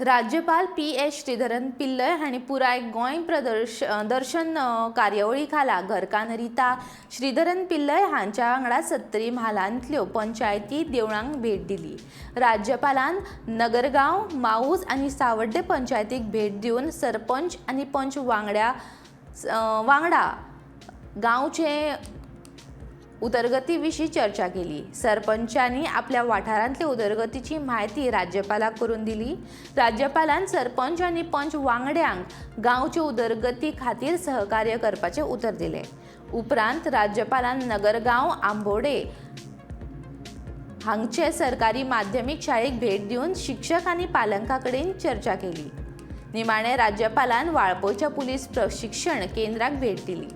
राज्यपाल पी.एच. श्रीधरन पिल्लय हांणी पुराय गोंय दर्शन कार्यावळी खाला घरकान्न रीता श्रीधरन पिल्लय हांच्या वांगडा 70 म्हालांतल्यो पंचायती देवळांक भेट दिली। राज्यपालान नगरगांव, माऊज आनी सावड्डे पंचायतीक भेट दिवन सरपंच आनी पंच वांगडा गांवचे उदरगती विशीं चर्चा केली। सरपंचांनी आपल्या वाठारांतल्या उदरगतीची म्हायती राज्यपालाक करून दिली। राज्यपालान सरपंच आनी पंच वांगड्यांक गांवचे उदरगती खातीर सहकार्य करपाचे उतर दिले। उपरांत राज्यपालान नगरगांव आंबोडे हांगचे सरकारी माध्यमीक शाळेक भेट दिवन शिक्षक आनी पालकां कडेन चर्चा केली। निमाणे राज्यपालान वाळपयच्या पुलीस प्रशिक्षण केंद्राक भेट दिली।